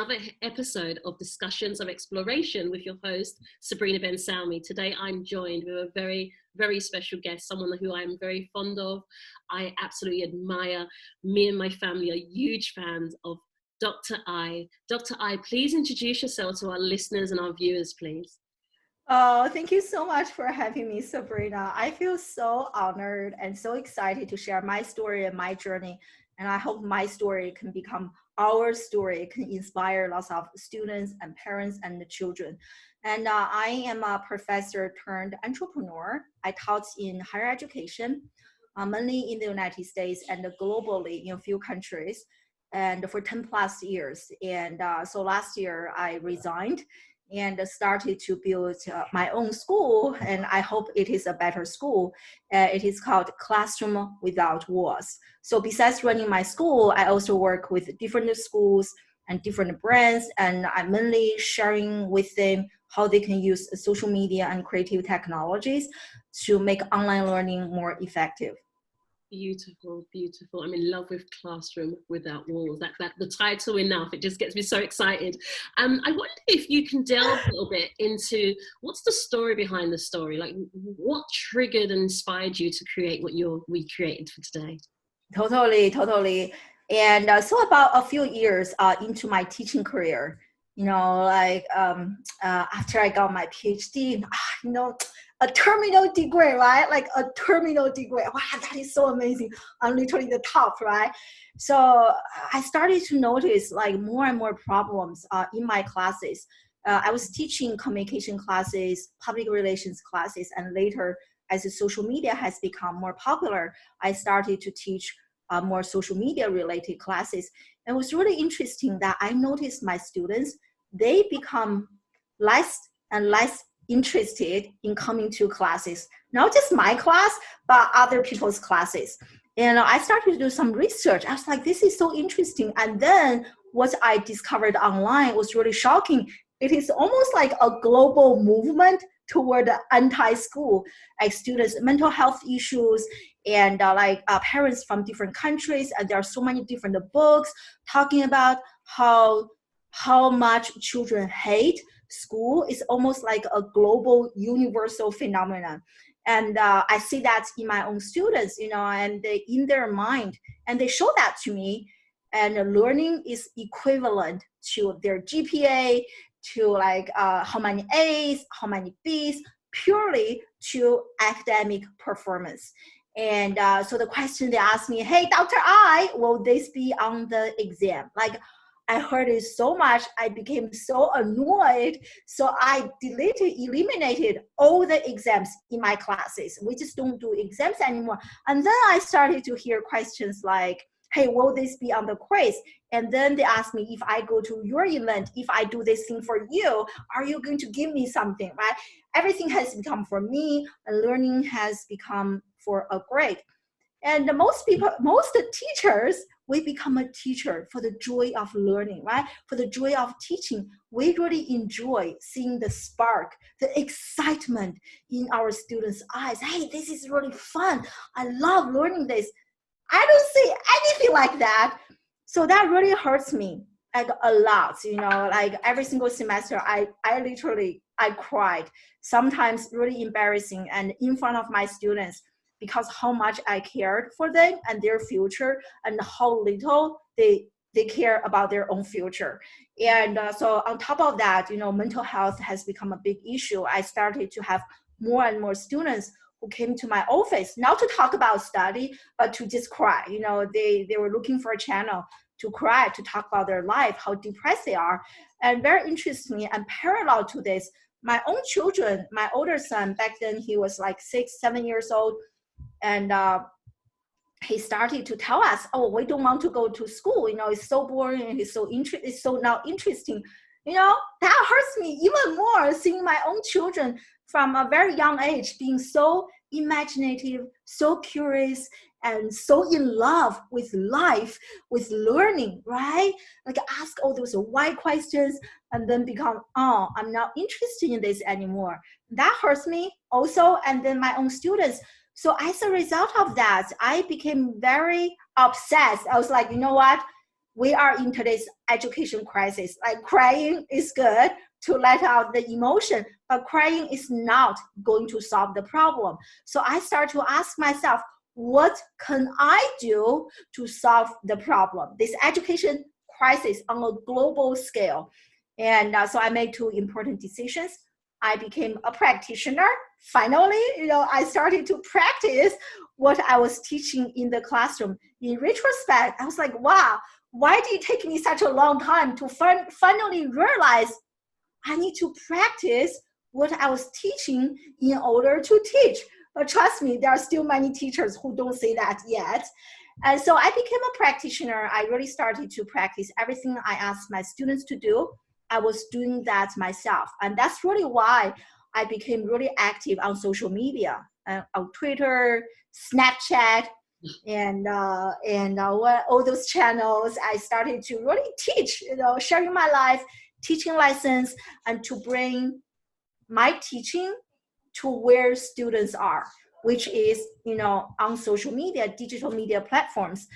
another episode of Discussions of Exploration with your host, Sabrina Ben Salmi. Today I'm joined with a very, very special guest, someone who I'm very fond of. I absolutely admire. Me and my family are huge fans of Dr. I. Dr. I, please introduce yourself to our listeners and our viewers, please. Oh, thank you so much for having me, Sabrina. I feel so honored and so excited to share my story and my journey. And I hope my story can become our story, can inspire lots of students and parents and the children. And I am a professor turned entrepreneur. I taught in higher education, mainly in the United States and globally in a few countries, and for 10 plus years. And so last year I resigned and started to build my own school, and I hope it is a better school. It is called Classroom Without Walls. So besides running my school, I also work with different schools and different brands, and I'm mainly sharing with them how they can use social media and creative technologies to make online learning more effective. Beautiful, beautiful. I'm in love with Classroom Without Walls. That the title enough, it just gets me so excited. I wonder if you can delve a little bit into what's the story behind the story? Like, what triggered and inspired you to create what we created for today? Totally. And so about a few years into my teaching career, after I got my PhD, a terminal degree, right? Like a terminal degree. Wow, that is so amazing. I'm literally the top, right? So I started to notice like more and more problems in my classes. I was teaching communication classes, public relations classes, and later as the social media has become more popular, I started to teach more social media related classes. And it was really interesting that I noticed my students, they become less and less interested in coming to classes, not just my class, but other people's classes. And I started to do some research. I was like, this is so interesting. And then what I discovered online was really shocking. It is almost like a global movement toward the anti-school, like students' mental health issues and parents from different countries. And there are so many different books talking about how much children hate school. Is almost like a global universal phenomenon. And I see that in my own students, and they, in their mind, and they show that to me. And learning is equivalent to their GPA, to how many A's, how many B's, purely to academic performance. And so the question they asked me, hey, Dr. I, will this be on the exam? Like, I heard it so much, I became so annoyed. So I eliminated all the exams in my classes. We just don't do exams anymore. And then I started to hear questions like, hey, will this be on the quiz? And then they asked me, if I go to your event, if I do this thing for you, are you going to give me something, right? Everything has become for me, and learning has become for a grade. And most teachers, we become a teacher for the joy of learning, right? For the joy of teaching. We really enjoy seeing the spark, the excitement in our students' eyes. Hey, this is really fun. I love learning this. I don't see anything like that. So that really hurts me like a lot, like every single semester, I cried, sometimes really embarrassing and in front of my students, because how much I cared for them and their future, and how little they care about their own future. And so on top of that, mental health has become a big issue. I started to have more and more students who came to my office, not to talk about study, but to just cry. They were looking for a channel to cry, to talk about their life, how depressed they are. And very interestingly, and parallel to this, my own children, my older son, back then he was like 6-7 years old, and he started to tell us, oh, we don't want to go to school, it's so boring, and it's so not interesting. That hurts me even more, seeing my own children from a very young age being so imaginative, so curious, and so in love with life, with learning, right? Like ask all those why questions and then become, oh, I'm not interested in this anymore. That hurts me also, and then my own students. So as a result of that, I became very obsessed. I was like, you know what? we are in today's education crisis. Like crying is good to let out the emotion, but crying is not going to solve the problem. So I start to ask myself, what can I do to solve the problem? This education crisis on a global scale. And so I made two important decisions. I became a practitioner. Finally, I started to practice what I was teaching in the classroom. In retrospect, I was like, wow, why did it take me such a long time to finally realize I need to practice what I was teaching in order to teach? But trust me, there are still many teachers who don't say that yet. And so I became a practitioner. I really started to practice everything I asked my students to do. I was doing that myself. And that's really why I became really active on social media, on Twitter, Snapchat, and all those channels. I started to really teach, sharing my life, teaching lessons, and to bring my teaching to where students are, which is, on social media, digital media platforms.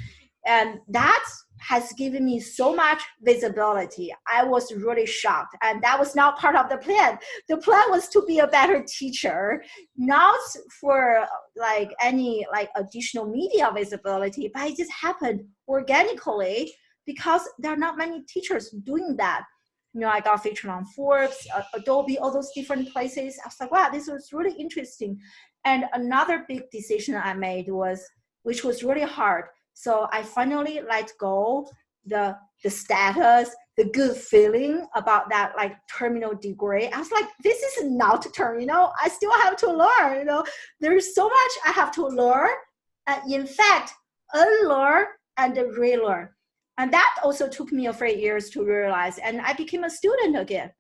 And that has given me so much visibility. I was really shocked. And that was not part of the plan. The plan was to be a better teacher, not for any additional media visibility, but it just happened organically because there are not many teachers doing that. I got featured on Forbes, Adobe, all those different places. I was like, wow, this was really interesting. And another big decision I made which was really hard. So I finally let go the status, the good feeling about that terminal degree. I was like, this is not terminal. I still have to learn. There's so much I have to learn. In fact, unlearn and relearn. And that also took me a few years to realize. And I became a student again.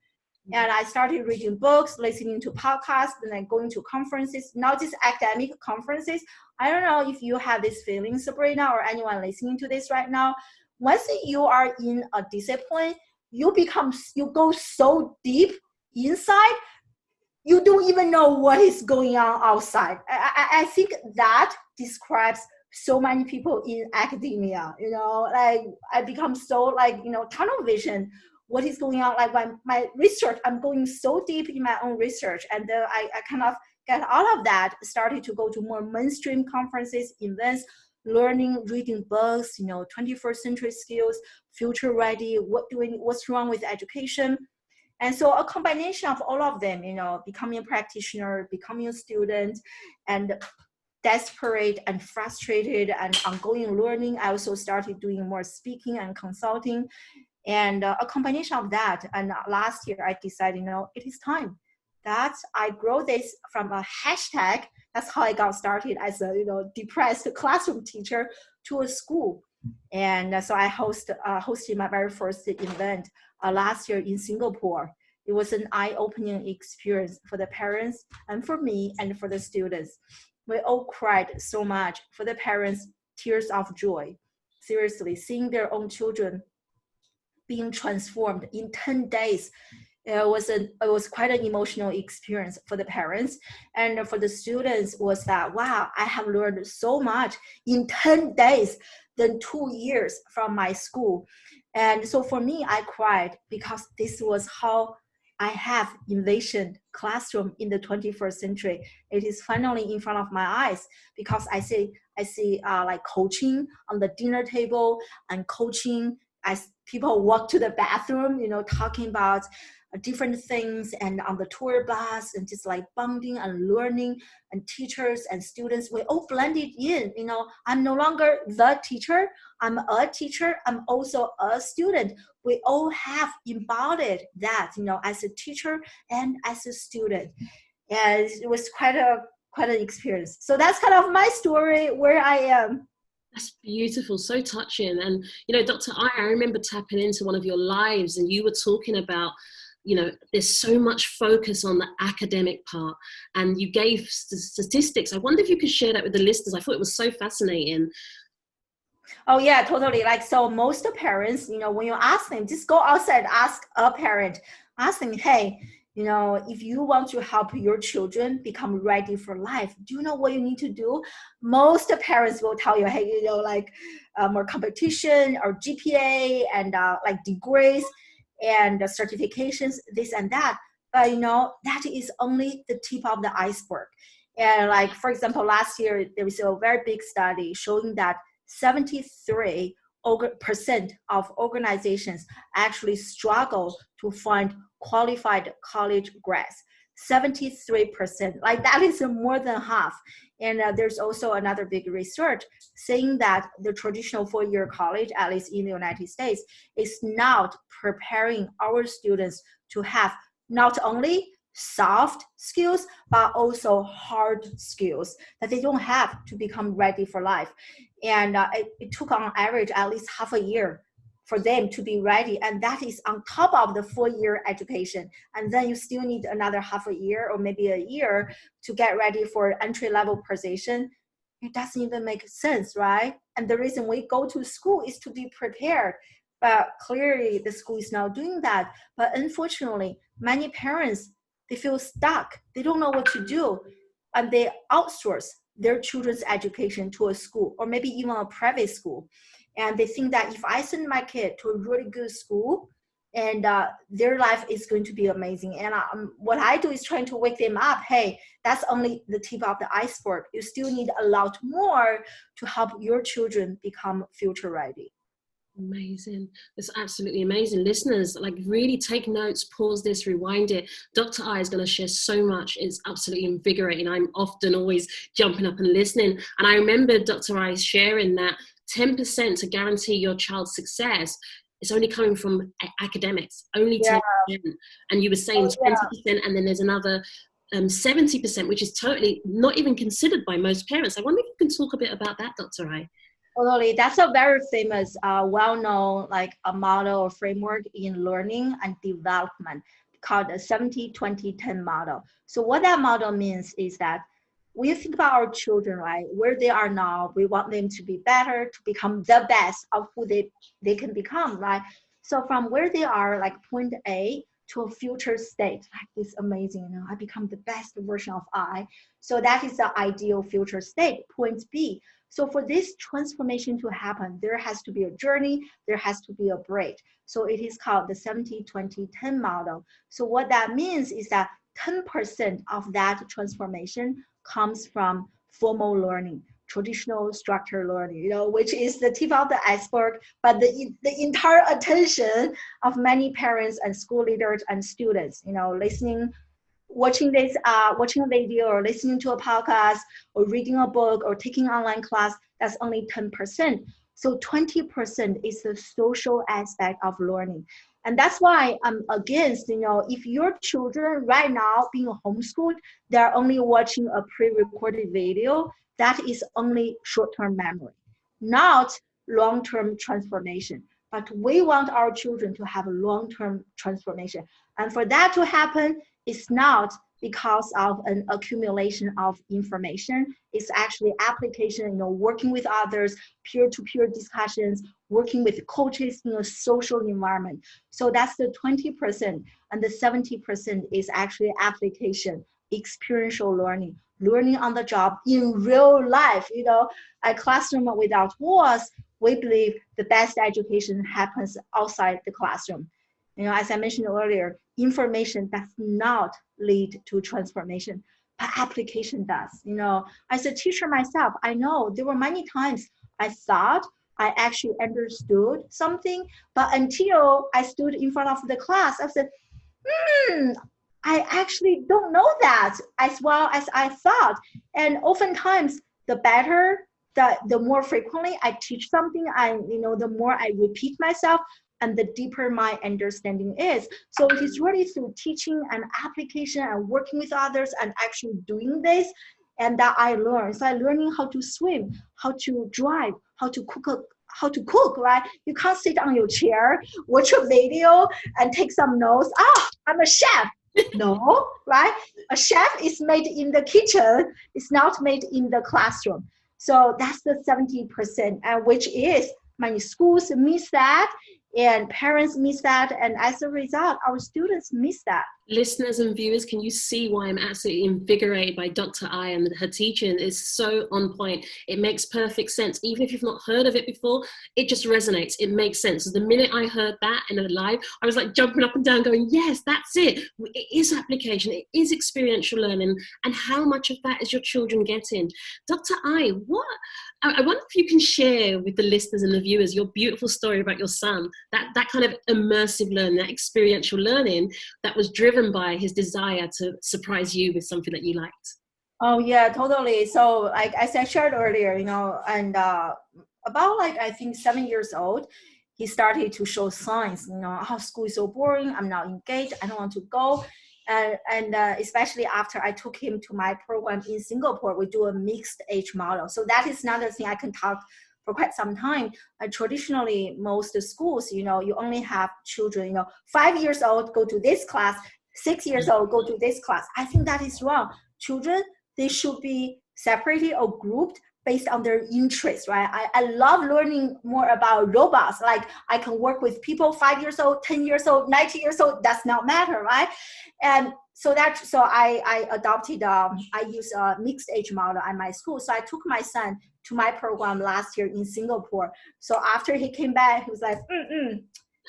And I started reading books, listening to podcasts, and then going to conferences, not just academic conferences. I don't know if you have this feeling, Sabrina, or anyone listening to this right now. Once you are in a discipline, you go so deep inside, you don't even know what is going on outside. I think that describes so many people in academia. I become so tunnel vision. What is going on? My research, I'm going so deep in my own research, and then I kind of get out of that, started to go to more mainstream conferences, events, learning, reading books, 21st century skills, future ready, what's wrong with education. And so a combination of all of them, becoming a practitioner, becoming a student, and desperate and frustrated and ongoing learning. I also started doing more speaking and consulting. And a combination of that, and last year I decided, it is time that I grow this from a hashtag. That's how I got started as a depressed classroom teacher to a school. And so I hosted my very first event last year in Singapore. It was an eye-opening experience for the parents and for me and for the students. We all cried so much. For the parents, tears of joy. Seriously, seeing their own children being transformed in 10 days. It was quite an emotional experience for the parents. And for the students was that, wow, I have learned so much in 10 days than 2 years from my school. And so for me, I cried because this was how I have envisioned classroom in the 21st century. It is finally in front of my eyes because I see coaching on the dinner table and coaching as people walk to the bathroom, talking about different things, and on the tour bus, and just bonding and learning, and teachers and students, we all blended in. I'm no longer the teacher, I'm a teacher, I'm also a student. We all have embodied that, as a teacher and as a student. And it was quite an experience. So that's kind of my story, where I am. That's beautiful, so touching. And, Dr. I remember tapping into one of your lives, and you were talking about, there's so much focus on the academic part, and you gave statistics. I wonder if you could share that with the listeners. I thought it was so fascinating. Oh yeah, totally. So most parents, when you ask them, just go outside, ask a parent, ask them, hey, If you want to help your children become ready for life, do you know what you need to do? Most parents will tell you, hey, more competition or GPA and like degrees and certifications, this and that. But that is only the tip of the iceberg. And like, for example, last year, there was a very big study showing that 73% of organizations actually struggle to find qualified college grads. 73%, like that is more than half. And there's also another big research saying that the traditional four-year college, at least in the United States, is not preparing our students to have not only soft skills, but also hard skills that they don't have to become ready for life. And it took on average at least half a year for them to be ready. And that is on top of the 4-year education. And then you still need another half a year or maybe a year to get ready for entry-level position. It doesn't even make sense, right? And the reason we go to school is to be prepared. But clearly the school is not doing that. But unfortunately, many parents, they feel stuck. They don't know what to do. And they outsource their children's education to a school or maybe even a private school. And they think that if I send my kid to a really good school, and their life is going to be amazing. And what I do is trying to wake them up. Hey, that's only the tip of the iceberg. You still need a lot more to help your children become future ready. Amazing. That's absolutely amazing. Listeners, like really take notes, pause this, rewind it. Dr. I is going to share so much. It's absolutely invigorating. I'm often always jumping up and listening. And I remember Dr. I sharing that 10% to guarantee your child's success is only coming from academics, only 10%. And you were saying 20%, and then there's another 70%, which is totally not even considered by most parents. I wonder if you can talk a bit about that, Dr. I. Totally. That's a very famous, well-known like a model or framework in learning and development called the 70-20-10 model. So what that model means is that when you think about our children, right, where they are now, we want them to be better, to become the best of who they can become, right? So from where they are, like point A to a future state, like this amazing, I become the best version of I. So that is the ideal future state, point B. So for this transformation to happen, there has to be a journey, there has to be a break. So it is called the 70-20-10 model. So what that means is that 10% of that transformation comes from formal learning, traditional structured learning, which is the tip of the iceberg, but the entire attention of many parents and school leaders and students, listening, watching a video or listening to a podcast or reading a book or taking online class, that's only 10%. So 20% is the social aspect of learning. And that's why I'm against, if your children right now being homeschooled, they're only watching a pre-recorded video, that is only short-term memory, not long-term transformation. But we want our children to have a long-term transformation. And for that to happen, it's not because of an accumulation of information. It's actually application, working with others, peer-to-peer discussions, working with coaches in a social environment. So that's the 20%. And the 70% is actually application, experiential learning on the job in real life. A classroom without walls, we believe the best education happens outside the classroom. As I mentioned earlier, information does not lead to transformation, but application does. As a teacher myself, I know there were many times I thought I actually understood something, but until I stood in front of the class, I said, I actually don't know that as well as I thought. And oftentimes, the better, the more frequently I teach something, the more I repeat myself, and the deeper my understanding is. So it is really through teaching and application and working with others and actually doing this, and that I learn. So I'm learning how to swim, how to drive, how to cook, right? You can't sit on your chair, watch a video, and take some notes. I'm a chef. No, right? A chef is made in the kitchen. It's not made in the classroom. So that's the 70%, and which is many schools miss that, and parents miss that, and as a result, our students miss that. Listeners and viewers, can you see why I'm absolutely invigorated by Dr. I, and her teaching is so on point. It makes perfect sense. Even if you've not heard of it before, it just resonates. It makes sense. So the minute I heard that in a live, I was like jumping up and down going, yes, that's it. It is application. It is experiential learning. And how much of that is your children getting? Dr. I wonder if you can share with the listeners and the viewers your beautiful story about your son, that kind of immersive learning, that experiential learning that was driven by his desire to surprise you with something that you liked. Oh yeah, totally. So like as I shared earlier, and about like I think 7 years old, he started to show signs, how school is so boring, I'm not engaged, I don't want to go. And especially after I took him to my program in Singapore, we do a mixed age model. So that is another thing I can talk for quite some time. Traditionally, most schools, you only have children, 5 years old, go to this class, 6 years old, go to this class. I think that is wrong. Children, they should be separated or grouped based on their interests, right? I love learning more about robots. Like I can work with people 5 years old, 10 years old, 90 years old, does not matter, right? And so I adopted, I use a mixed age model at my school. So I took my son to my program last year in Singapore. So after he came back, he was like,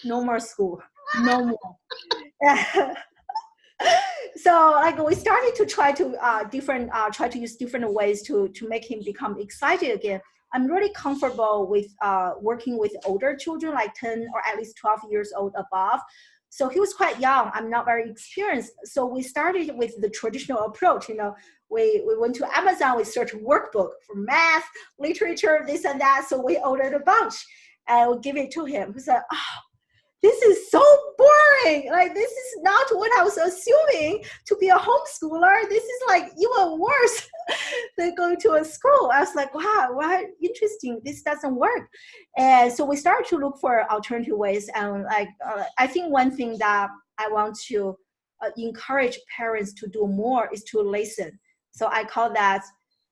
no more school, no more. So like we started to try to use different ways to make him become excited again. I'm really comfortable with working with older children, like 10 or at least 12 years old above. So he was quite young. I'm not very experienced. So we started with the traditional approach. We went to Amazon, we searched workbook for math, literature, this and that. So we ordered a bunch and we give it to him. He said, oh, this is so boring. Like, this is not what I was assuming to be a homeschooler. This is like even worse than going to a school. I was like, wow, interesting. This doesn't work. And so we started to look for alternative ways. And I think one thing that I want to encourage parents to do more is to listen. So I call that,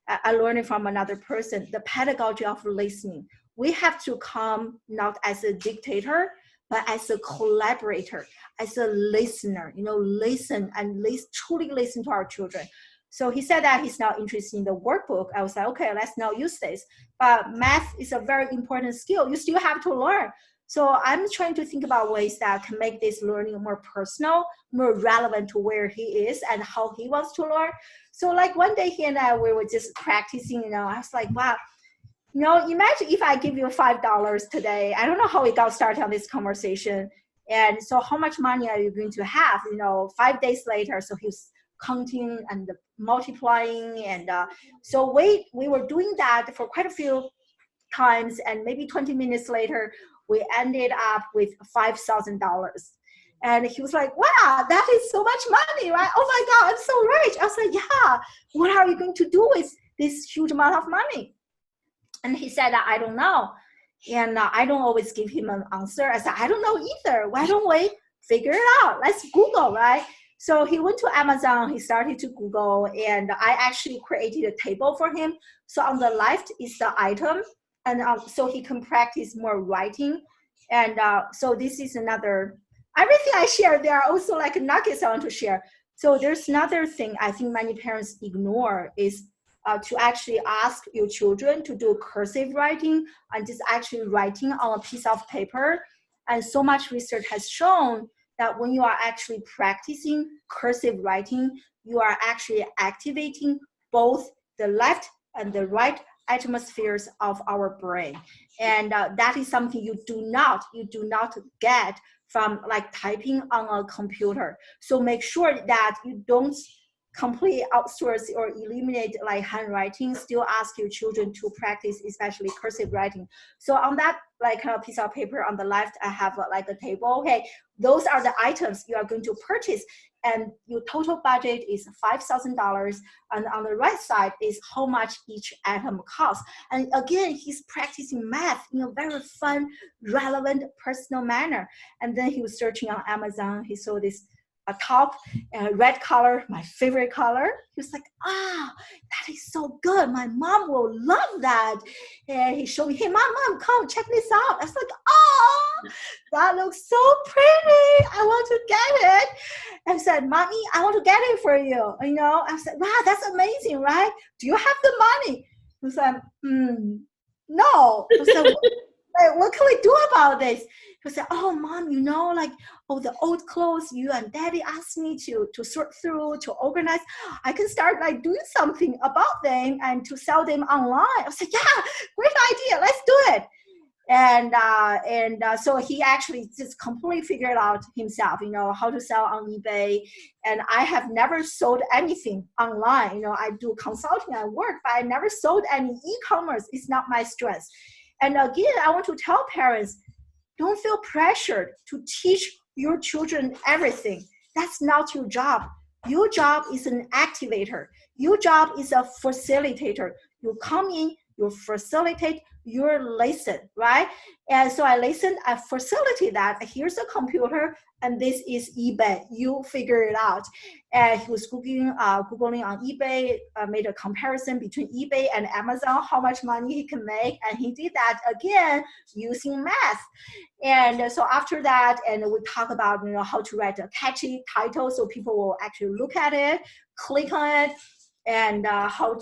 I learned it from another person, the pedagogy of listening. We have to come not as a dictator, but as a collaborator, as a listener, listen and truly listen to our children. So he said that he's not interested in the workbook. I was like, okay, let's now use this. But math is a very important skill. You still have to learn. So I'm trying to think about ways that can make this learning more personal, more relevant to where he is and how he wants to learn. So like one day he and I, we were just practicing, I was like, wow, imagine if I give you $5 today. I don't know how we got started on this conversation. And so how much money are you going to have, 5 days later? So he was counting and multiplying. And so we were doing that for quite a few times. And maybe 20 minutes later, we ended up with $5,000. And he was like, wow, that is so much money, right? Oh my God, I'm so rich. I was like, yeah, what are you going to do with this huge amount of money? And he said, I don't know. And I don't always give him an answer. I said, I don't know either. Why don't we figure it out? Let's Google, right? So he went to Amazon. He started to Google. And I actually created a table for him. So on the left is the item. And so he can practice more writing. And so this is another, everything I share, there are also like nuggets I want to share. So there's another thing I think many parents ignore is to actually ask your children to do cursive writing and just actually writing on a piece of paper. And so much research has shown that when you are actually practicing cursive writing, you are actually activating both the left and the right atmospheres of our brain. And that is something you do not get from like typing on a computer. So make sure that you don't completely outsource or eliminate like handwriting. Still ask your children to practice, especially cursive writing. So on that like piece of paper on the left, I have like a table. Okay, those are the items you are going to purchase, and your total budget is $5,000. And on the right side is how much each item costs. And again, he's practicing math in a very fun, relevant, personal manner. And then he was searching on Amazon. He saw this a top, red color, my favorite color. He was like, that is so good. My mom will love that. And he showed me, hey, mom, come check this out. I was like, that looks so pretty. I want to get it. I said, Mommy, I want to get it for you. You know, I said, wow, that's amazing, right? Do you have the money? He said, no. I said, what can we do about this? He said, oh, Mom, you know, like, oh, the old clothes you and Daddy asked me to sort through, to organize. I can start like doing something about them and to sell them online. I said, yeah, great idea. Let's do it. And so he actually just completely figured out himself, you know, how to sell on eBay. And I have never sold anything online. You know, I do consulting and work, but I never sold any e-commerce. It's not my strength. And again, I want to tell parents, don't feel pressured to teach your children everything. That's not your job. Your job is an activator. Your job is a facilitator. You come in, you facilitate, you listen, right? And so I listen, I facilitate that. Here's a computer, and this is eBay. You figure it out. And he was Googling on eBay, made a comparison between eBay and Amazon, how much money he can make. And he did that again using math. And so after that, and we talk about, you know, how to write a catchy title so people will actually look at it, click on it, and how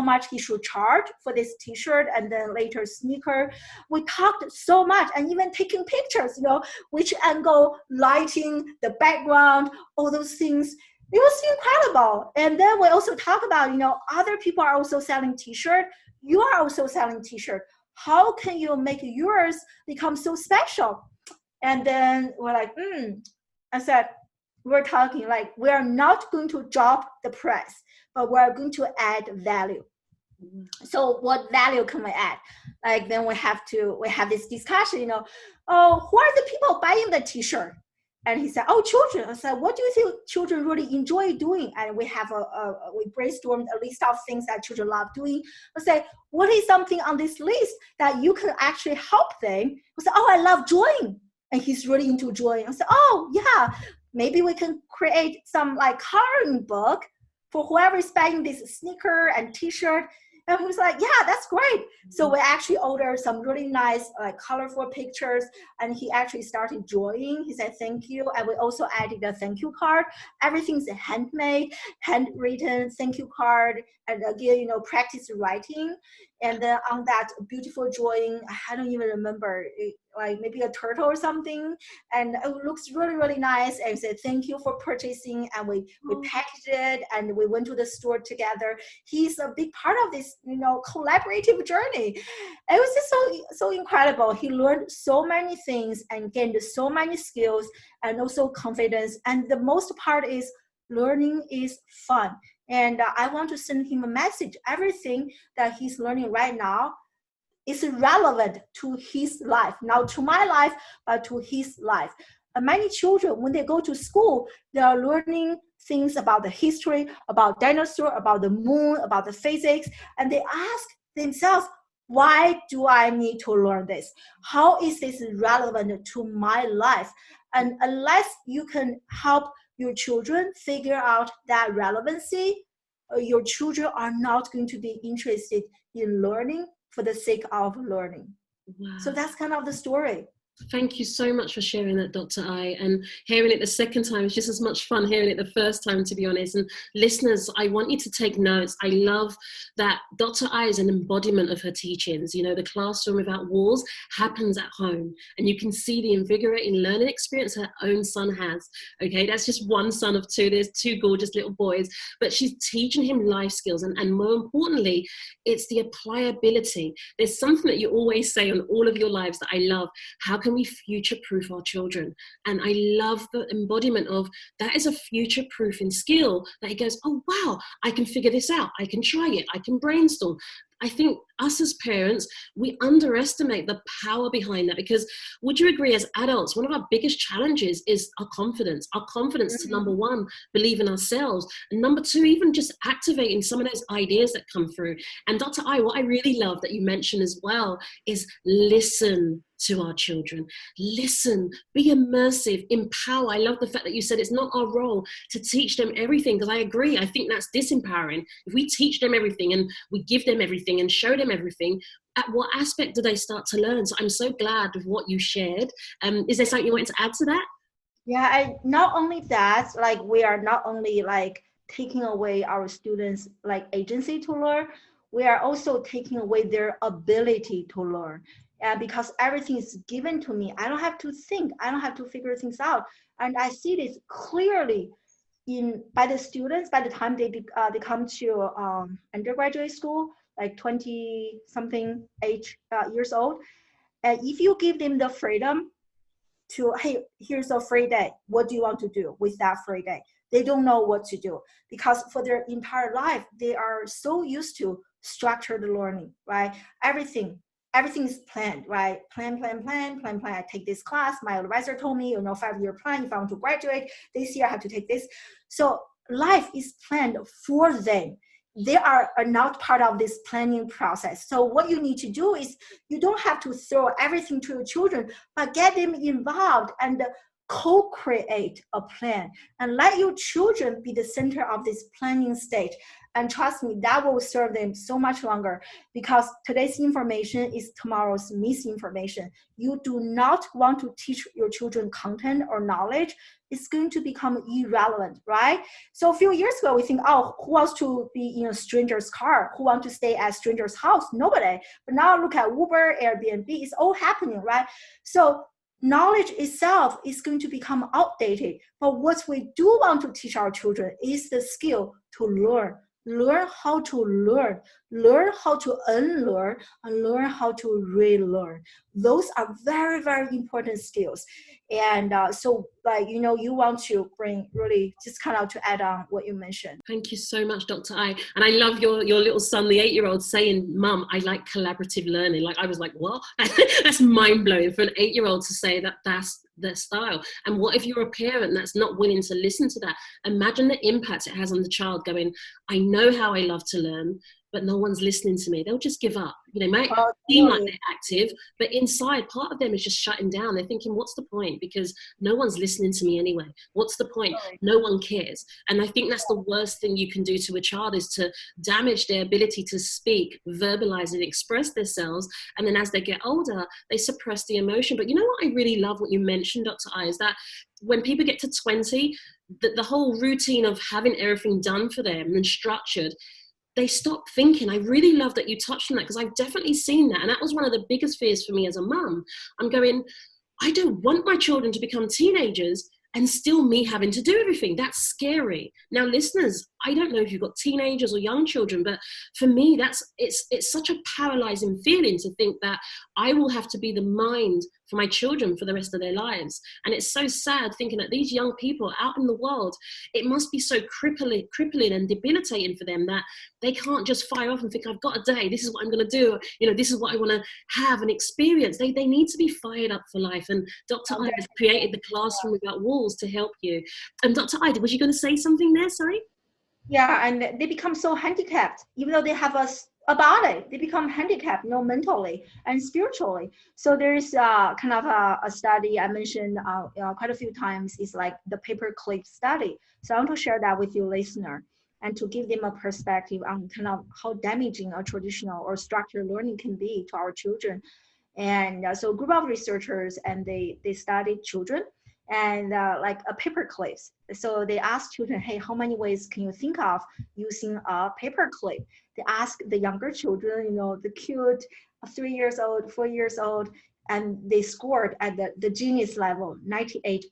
much he should charge for this t-shirt and then later sneaker. We talked so much, and even taking pictures, you know, which angle, lighting, the background, all those things. It was incredible. And then we also talk about, you know, other people are also selling t-shirt. You are also selling t-shirt. How can you make yours become so special? And then we're like, I said, we're talking like, we're not going to drop the price, but we're going to add value. So what value can we add? Like then we have this discussion, you know, oh, who are the people buying the t-shirt? And he said, oh, children. I said, what do you think children really enjoy doing? And we have we brainstormed a list of things that children love doing. I said, what is something on this list that you can actually help them? I said, oh, I love drawing. And he's really into drawing. I said, oh, yeah, maybe we can create some like coloring book for whoever is buying this sneaker and t-shirt. And he was like, yeah, that's great. So we actually ordered some really nice, colorful pictures, and he actually started drawing. He said, thank you. And we also added a thank you card. Everything's handmade, handwritten thank you card. And again, you know, practice writing. And then on that beautiful drawing, I don't even remember, like maybe a turtle or something. And it looks really, really nice. And said, thank you for purchasing. And we packaged it and we went to the store together. He's a big part of this, you know, collaborative journey. It was just so incredible. He learned so many things and gained so many skills and also confidence. And the most part is learning is fun. And I want to send him a message. Everything that he's learning right now is relevant to his life, not to my life, but to his life. And many children, when they go to school, they are learning things about the history, about dinosaurs, about the moon, about the physics, and they ask themselves, why do I need to learn this? How is this relevant to my life? And unless you can help your children figure out that relevancy, your children are not going to be interested in learning for the sake of learning. Wow. So that's kind of the story. Thank you so much for sharing that, Dr. I. And hearing it the second time is just as much fun hearing it the first time, to be honest. And listeners, I want you to take notes. I love that Dr. I is an embodiment of her teachings. You know, the classroom without walls happens at home. And you can see the invigorating learning experience her own son has. Okay, that's just one son of two. There's two gorgeous little boys. But she's teaching him life skills. And more importantly, it's the applicability. There's something that you always say on all of your lives that I love. How can we future-proof our children? And I love the embodiment of that is a future-proofing skill that he goes, oh, wow, I can figure this out. I can try it. I can brainstorm. I think us as parents, we underestimate the power behind that, because would you agree, as adults, one of our biggest challenges is our confidence to, number one, believe in ourselves, and number two, even just activating some of those ideas that come through. And Dr. I, what I really love that you mentioned as well is listen. to our children. Listen, be immersive, empower. I love the fact that you said it's not our role to teach them everything, because I agree. I think that's disempowering. If we teach them everything and we give them everything and show them everything, at what aspect do they start to learn? So I'm so glad with what you shared. Is there something you wanted to add to that? Yeah, not only that, like we are not only like taking away our students like agency to learn, we are also taking away their ability to learn. Because everything is given to me. I don't have to think, I don't have to figure things out. And I see this clearly by the students, by the time they come to undergraduate school, like 20 something years old. If you give them the freedom to, hey, here's a free day, what do you want to do with that free day? They don't know what to do, because for their entire life they are so used to structured learning, right? Everything is planned, right? Plan. I take this class, my advisor told me, 5-year plan, if I want to graduate this year I have to take this. So life is planned for them. They are not part of this planning process. So what you need to do is, you don't have to throw everything to your children, but get them involved and co-create a plan, and let your children be the center of this planning stage. And trust me, that will serve them so much longer, because today's information is tomorrow's misinformation. You do not want to teach your children content or knowledge. It's going to become irrelevant, right? So a few years ago, we think, oh, who wants to be in a stranger's car? Who wants to stay at a stranger's house? Nobody. But now look at Uber, Airbnb, it's all happening, right? So knowledge itself is going to become outdated. But what we do want to teach our children is the skill to learn how to learn how to unlearn, and learn how to relearn. Those are very, very important skills. And so, like, you want to bring really just kind of to add on what you mentioned. Thank you so much, Dr. I. And I love your little son, the 8-year-old, saying, Mum, I like collaborative learning. Like, I was like, what? That's mind-blowing for an 8-year-old to say that that's their style. And what if you're a parent that's not willing to listen to that? Imagine the impact it has on the child going, I know how I love to learn, but no one's listening to me. They'll just give up. They might seem like they're active, but inside, part of them is just shutting down. They're thinking, what's the point? Because no one's listening to me anyway. What's the point? No one cares. And I think that's the worst thing you can do to a child, is to damage their ability to speak, verbalize, and express themselves. And then as they get older, they suppress the emotion. But you know what I really love, what you mentioned, Dr. I, is that when people get to 20, the whole routine of having everything done for them and structured, they stop thinking. I really love that you touched on that, because I've definitely seen that. And that was one of the biggest fears for me as a mum. I'm going, I don't want my children to become teenagers and still me having to do everything. That's scary. Now, listeners, I don't know if you've got teenagers or young children, but for me, it's such a paralyzing feeling to think that I will have to be the mind for my children for the rest of their lives. And it's so sad thinking that these young people out in the world, it must be so crippling and debilitating for them that they can't just fire off and think, I've got a day, this is what I'm going to do, this is what I want to have and experience. They need to be fired up for life. And Dr. I has created the Classroom Without Walls to help you. And Dr. I, was you going to say something there? Sorry? Yeah, and they become so handicapped, even though they have a body, they become handicapped, mentally and spiritually. So there is kind of a study I mentioned quite a few times, is like the Paperclip study. So I want to share that with you, listener, and to give them a perspective on kind of how damaging a traditional or structured learning can be to our children. And so a group of researchers, and they studied children and like a paperclips. So they asked children, hey, how many ways can you think of using a paperclip? They asked the younger children, the cute 3 years old, 4 years old, and they scored at the genius level, 98%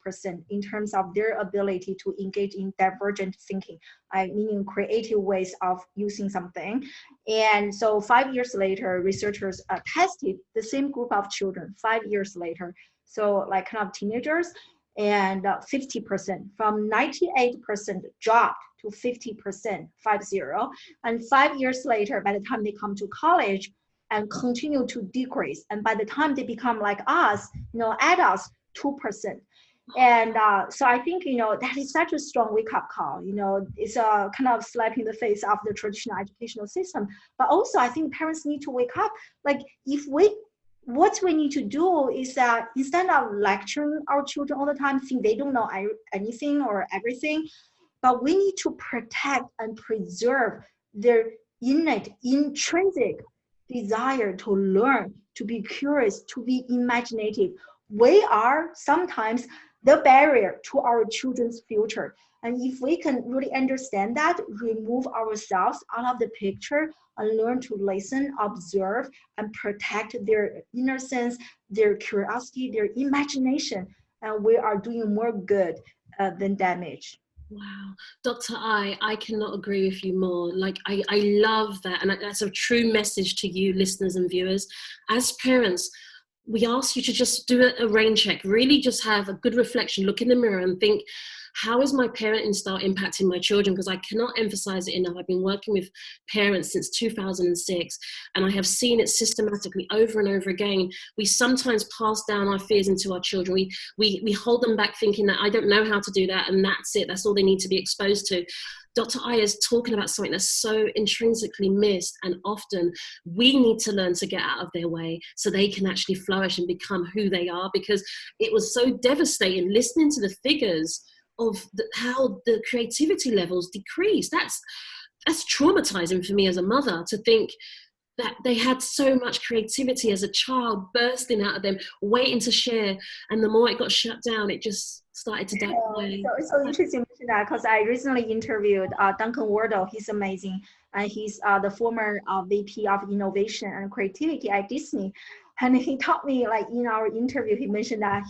in terms of their ability to engage in divergent thinking, meaning creative ways of using something. And so 5 years later, researchers tested the same group of children 5 years later. So like kind of teenagers, and 50%, from 98% dropped to 50%, 50. And 5 years later, by the time they come to college, and continue to decrease. And by the time they become like us, adults, 2%. And so I think, that is such a strong wake-up call. It's a kind of slap in the face of the traditional educational system. But also, I think parents need to wake up. Like, if we what we need to do is that instead of lecturing our children all the time, think they don't know anything or everything, but we need to protect and preserve their innate, intrinsic desire to learn, to be curious, to be imaginative. We are sometimes the barrier to our children's future. And if we can really understand that, remove ourselves out of the picture and learn to listen, observe, and protect their innocence, their curiosity, their imagination, and we are doing more good than damage. Wow. Dr. I cannot agree with you more. Like, I love that. And that's a true message to you, listeners and viewers. As parents, we ask you to just do a rain check, really just have a good reflection, look in the mirror and think, how is my parenting style impacting my children? Because I cannot emphasize it enough. I've been working with parents since 2006, and I have seen it systematically over and over again. We sometimes pass down our fears into our children. We hold them back thinking that I don't know how to do that, and that's it. That's all they need to be exposed to. Dr. I is talking about something that's so intrinsically missed, and often we need to learn to get out of their way so they can actually flourish and become who they are, because it was so devastating listening to the figures of how the creativity levels decrease. That's traumatizing for me as a mother, to think that they had so much creativity as a child bursting out of them, waiting to share, and the more it got shut down, it just started to die away. So it's so interesting to mention that, because I recently interviewed Duncan Ward. He's amazing, and he's the former VP of Innovation and Creativity at Disney. And he taught me, like in our interview, he mentioned that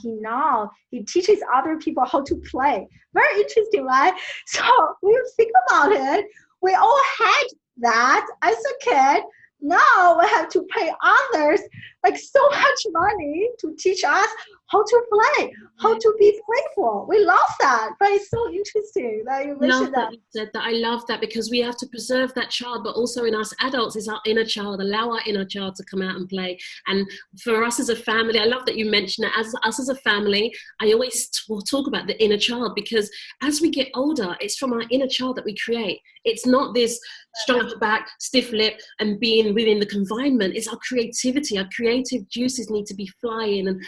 he teaches other people how to play. Very interesting, right? So we think about it. We all had that as a kid. Now we have to pay others like so much money to teach us how to play, how to be playful. We love that, but it's so interesting that you mentioned that. You said that. I love that, because we have to preserve that child, but also in us adults is our inner child. Allow our inner child to come out and play. And for us as a family, I love that you mentioned that. As us as a family, I always talk about the inner child, because as we get older, it's from our inner child that we create. It's not this strung up the back, stiff lip, and being within the confinement. It's our creativity. Our creative juices need to be flying. And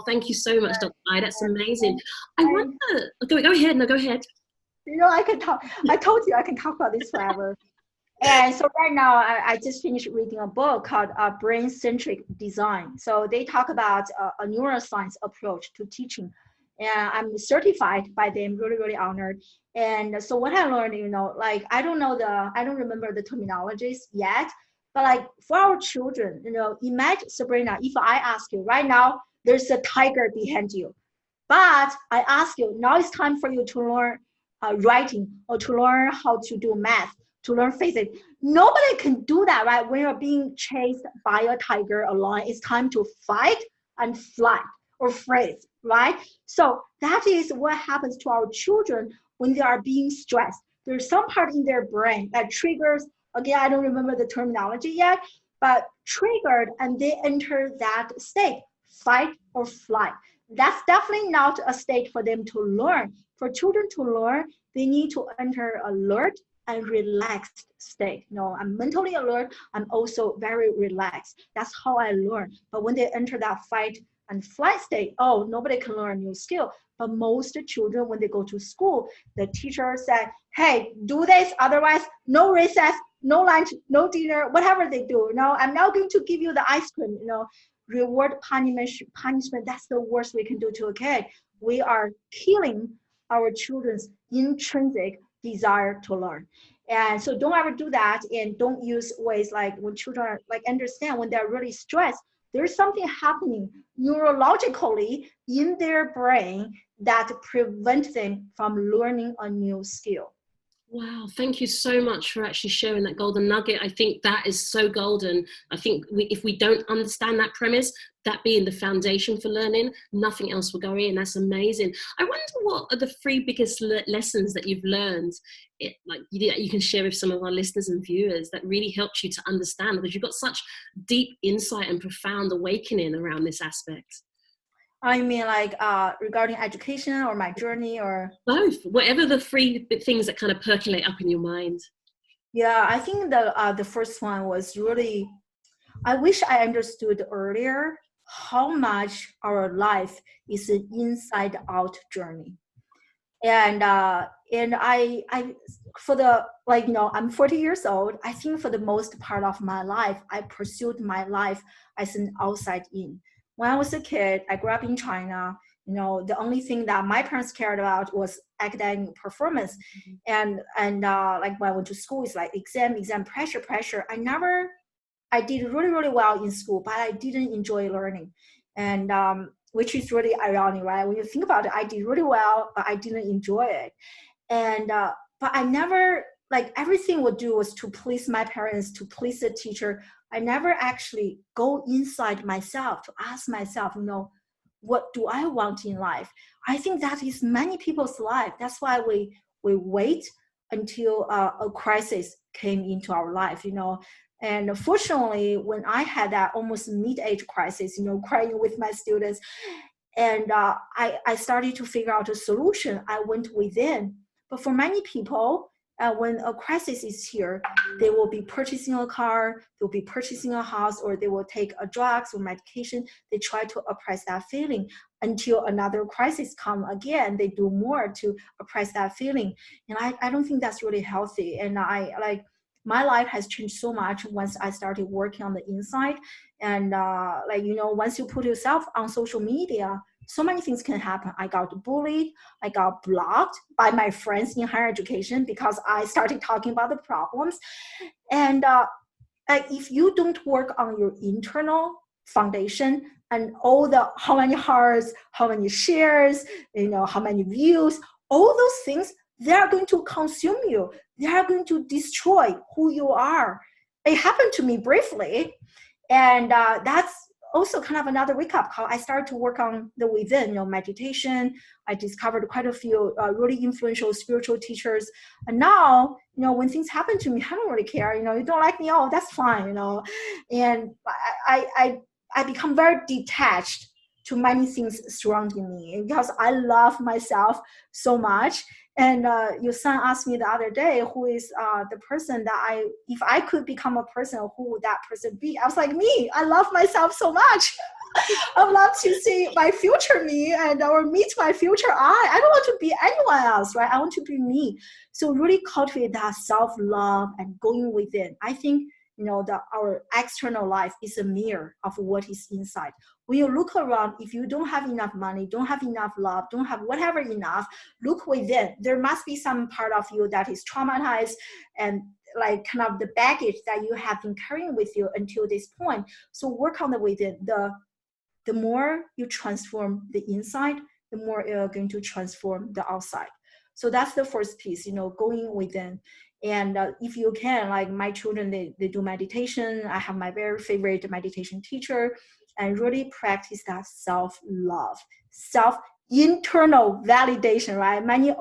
thank you so much, Dr. I. That's amazing. I wonder. Go ahead. No, go ahead. You know, I can talk. I told you I can talk about this forever. And so right now, I just finished reading a book called Brain-Centric Design. So they talk about a neuroscience approach to teaching. And I'm certified by them, really, really honored. And so what I learned, you know, like, I don't remember the terminologies yet, but like for our children, you know, imagine, Sabrina, if I ask you right now, there's a tiger behind you, but I ask you, now it's time for you to learn writing, or to learn how to do math, to learn physics. Nobody can do that, right? When you're being chased by a tiger alone, it's time to fight and flight or freeze, right? So that is what happens to our children when they are being stressed. There's some part in their brain that triggers, again, I don't remember the terminology yet, but triggered, and they enter that state, fight or flight. That's definitely not a state for them to learn. For children to learn, they need to enter alert and relaxed state. You know, I'm mentally alert, I'm also very relaxed. That's how I learn. But when they enter that fight and flight state, nobody can learn a new skill. But most children, when they go to school, the teacher said, hey, do this, otherwise no recess, no lunch, no dinner, whatever they do. You know, I'm now going to give you the ice cream, you know, reward, punishment. That's the worst we can do to a kid. We are killing our children's intrinsic desire to learn. And so don't ever do that, and don't use ways like when children are, like, understand when they're really stressed, there's something happening neurologically in their brain that prevents them from learning a new skill. Wow, thank you so much for actually sharing that golden nugget. I think that is so golden. I think if we don't understand that premise, that being the foundation for learning, nothing else will go in. That's amazing. I wonder, what are the three biggest lessons that you've learned, that you can share with some of our listeners and viewers, that really helped you to understand, because you've got such deep insight and profound awakening around this aspect. I mean, like regarding education or my journey, or both, whatever the three things that kind of percolate up in your mind. Yeah, I think the first one was really, I wish I understood earlier how much our life is an inside out journey. And I for the, like, you know, I'm 40 years old. I think for the most part of my life, I pursued my life as an outside in. When I was a kid, I grew up in China. You know, the only thing that my parents cared about was academic performance. And like when I went to school, it's like exam, pressure. I did really well in school, but I didn't enjoy learning. And which is really ironic, right? When you think about it, I did really well, but I didn't enjoy it. And but I never, like, everything would do was to please my parents, to please the teacher. I never actually go inside myself to ask myself, you know, what do I want in life? I think that is many people's life. That's why we wait until a crisis came into our life, you know. And fortunately, when I had that almost mid-age crisis, you know, crying with my students, and I started to figure out a solution, I went within. But for many people, when a crisis is here, they will be purchasing a car, they'll be purchasing a house, or they will take a drugs or medication. They try to oppress that feeling until another crisis come again. They do more to oppress that feeling. And I don't think that's really healthy. And my life has changed so much once I started working on the inside. And like, you know, once you put yourself on social media, so many things can happen. I got bullied. I got blocked by my friends in higher education because I started talking about the problems. And if you don't work on your internal foundation and all the, how many hearts, how many shares, you know, how many views, all those things, they are going to consume you. They are going to destroy who you are. It happened to me briefly. And that's also kind of another wake-up call. I started to work on the within, you know, meditation. I discovered quite a few really influential spiritual teachers. And now, you know, when things happen to me, I don't really care. You know, you don't like me, oh, that's fine, you know. And I become very detached to many things surrounding me because I love myself so much. And your son asked me the other day, who is the person that if I could become a person, who would that person be? I was like, me. I love myself so much. I would love to see my future me and or meet my future I don't want to be anyone else, right? I want to be me. So really cultivate that self-love and going within. I think, you know, our external life is a mirror of what is inside. When you look around, if you don't have enough money, don't have enough love, don't have whatever enough, look within. There must be some part of you that is traumatized and like kind of the baggage that you have been carrying with you until this point. So work on the within. The more you transform the inside, the more you're going to transform the outside. So that's the first piece, you know, going within. And if you can, like my children, they do meditation. I have my very favorite meditation teacher, and really practice that self-love, internal validation, right? Many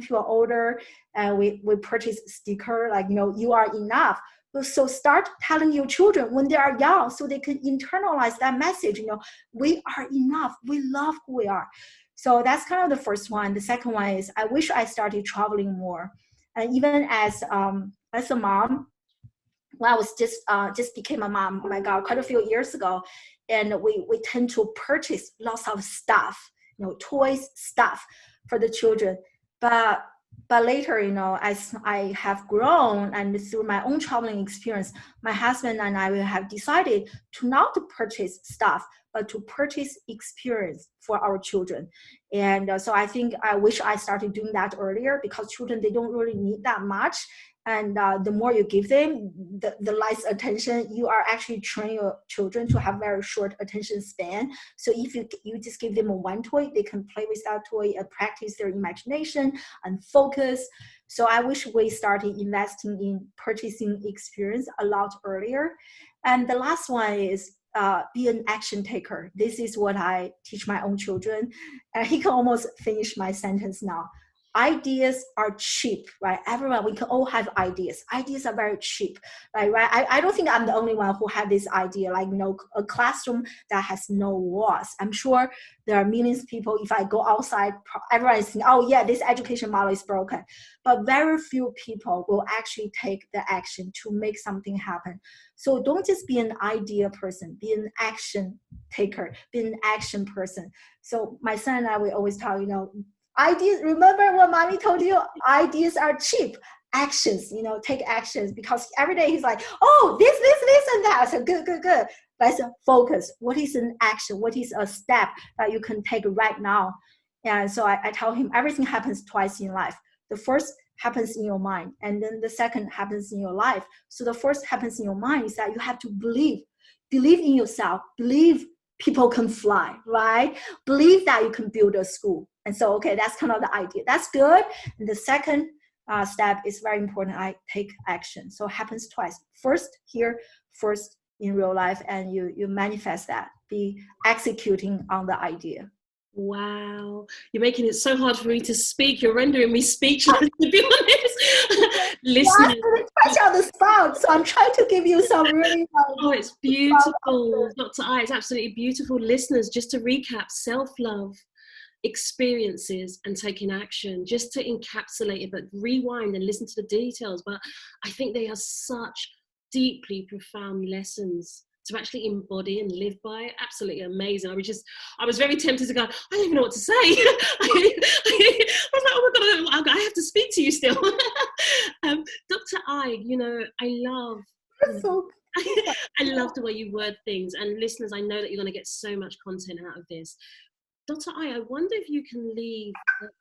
people are older, and we purchase sticker like, you know, you are enough. So start telling your children when they are young, so they can internalize that message. You know, we are enough. We love who we are. So that's kind of the first one. The second one is I wish I started traveling more. And even as a mom, when I was just became a mom, oh my God, quite a few years ago, and we tend to purchase lots of stuff, you know, toys, stuff for the children. But later, you know, as I have grown and through my own traveling experience, my husband and I will have decided to not to purchase stuff, but to purchase experience for our children. And so I think I wish I started doing that earlier, because children, they don't really need that much. And the more you give them, the less attention. You are actually training your children to have very short attention span. So if you just give them one toy, they can play with that toy and practice their imagination and focus. So I wish we started investing in purchasing experience a lot earlier. And the last one is be an action taker. This is what I teach my own children. He can almost finish my sentence now. ideas are cheap, right? Everyone, we can all have ideas. Ideas are very cheap, right? I don't think I'm the only one who had this idea, like, a classroom that has no walls. I'm sure there are millions of people. If I go outside, everyone is thinking, oh yeah, this education model is broken. But very few people will actually take the action to make something happen. So don't just be an idea person, be an action taker, be an action person. So my son and I, we always talk, ideas, remember what mommy told you? Ideas are cheap. Actions, take actions, because every day he's like, oh, this, and that. So good. Let's focus. What is an action? What is a step that you can take right now? And so I tell him everything happens twice in life. The first happens in your mind, and then the second happens in your life. So the first happens in your mind is that you have to believe in yourself, believe people can fly, right? Believe that you can build a school. And so, okay, that's kind of the idea. That's good. And the second step is very important. I take action. So it happens twice. First here, first in real life, and you manifest that. Be executing on the idea. Wow, you're making it so hard for me to speak. You're rendering me speechless, to be honest. Listening. Touch on the spot, so I'm trying to give you some really. Oh, it's beautiful, Dr. I. It's absolutely beautiful. Listeners, just to recap: self-love, experiences, and taking action. Just to encapsulate it, but rewind and listen to the details. But I think they are such deeply profound lessons to actually embody and live by. Absolutely amazing. I was very tempted to go, I don't even know what to say. I was like, oh my God, I have to speak to you still. Dr. I, I love, I love the way you word things. And listeners, I know that you're going to get so much content out of this. Dr. I wonder if you can leave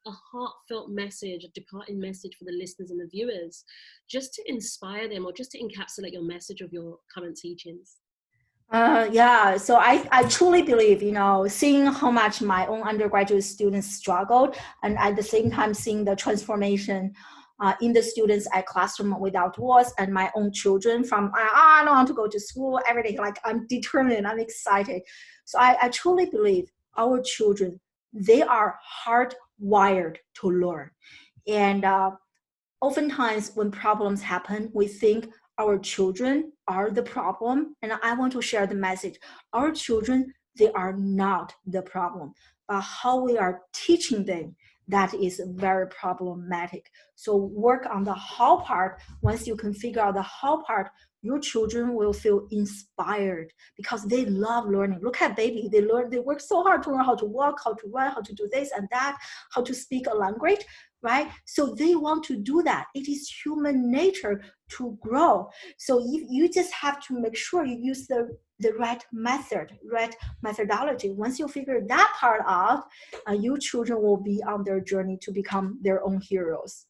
a heartfelt message, a departing message for the listeners and the viewers, just to inspire them or just to encapsulate your message of your current teachings. Yeah, so I truly believe, seeing how much my own undergraduate students struggled, and at the same time seeing the transformation in the students at Classroom Without Walls, and my own children from, I don't want to go to school every day, like I'm determined, I'm excited. So I truly believe our children, they are hardwired to learn. And oftentimes when problems happen, we think our children are the problem. And I want to share the message. Our children, they are not the problem, but how we are teaching them, that is very problematic. So work on the how part. Once you can figure out the how part, your children will feel inspired because they love learning. Look at baby, they work so hard to learn how to walk, how to run, how to do this and that, how to speak a language, right? So they want to do that. It is human nature to grow. So you just have to make sure you use the right method, right methodology. Once you figure that part out, your children will be on their journey to become their own heroes.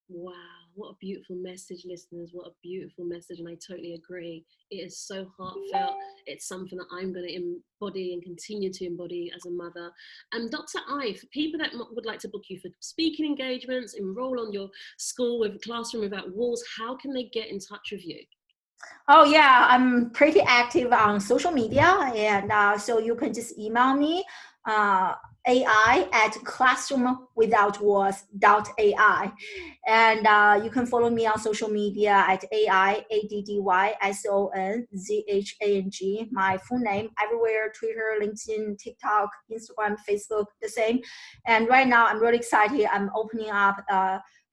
Wow, what a beautiful message, listeners. What a beautiful message. And I totally agree. It is so heartfelt. It's something that I'm going to embody and continue to embody as a mother. And Dr. I, for people that would like to book you for speaking engagements, enroll on your school with Classroom Without Walls, how can they get in touch with you? Oh yeah, I'm pretty active on social media, and so you can just email me, ai@classroomwithoutwalls.ai, and you can follow me on social media at AIADDYSONZHANG, my full name everywhere: Twitter, LinkedIn, TikTok, Instagram, Facebook, the same. And right now I'm really excited. I'm opening up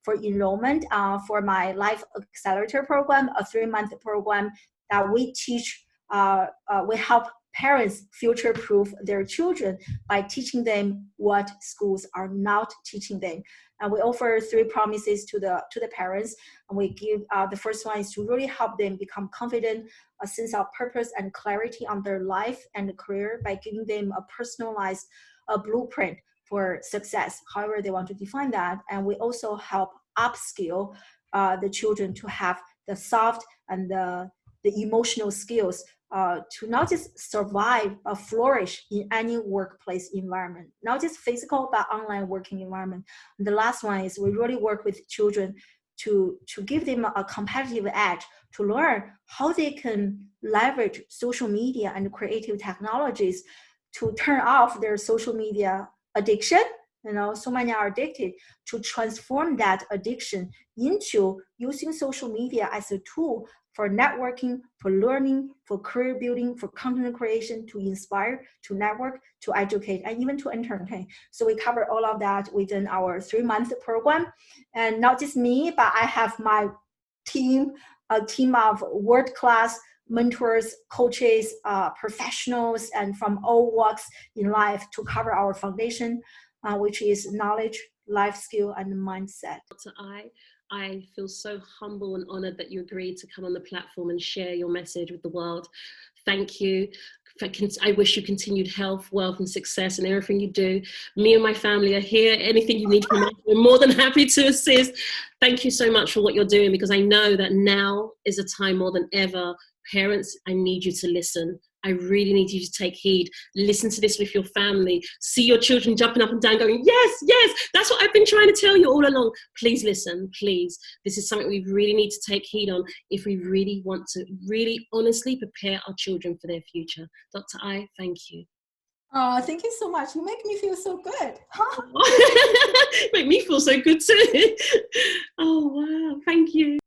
for enrollment for my Life Accelerator program, a 3-month program that we teach, we help parents future-proof their children by teaching them what schools are not teaching them. And we offer 3 promises to the parents. And we give, the first one is to really help them become confident, a sense of purpose and clarity on their life and career by giving them a personalized blueprint for success, however they want to define that. And we also help upskill the children to have the soft and the emotional skills to not just survive but flourish in any workplace environment, not just physical but online working environment. And the last one is we really work with children to give them a competitive edge, to learn how they can leverage social media and creative technologies to turn off their social media addiction So many are addicted, to transform that addiction into using social media as a tool for networking, for learning, for career building, for content creation, to inspire, to network, to educate, and even to entertain. So we cover all of that within our 3-month program. And not just me, but I have my team, a team of world-class mentors, coaches, professionals, and from all walks in life to cover our foundation, which is knowledge, life skill, and mindset. I feel so humble and honored that you agreed to come on the platform and share your message with the world. Thank you. I wish you continued health, wealth, and success in everything you do. Me and my family are here. Anything you need from us, we're more than happy to assist. Thank you so much for what you're doing, because I know that now is a time more than ever. Parents, I need you to listen. I really need you to take heed. Listen to this with your family. See your children jumping up and down going, yes, yes, that's what I've been trying to tell you all along. Please listen, please. This is something we really need to take heed on if we really want to really honestly prepare our children for their future. Dr. I, thank you. Thank you so much. You make me feel so good. Make me feel so good too. Oh, wow. Thank you.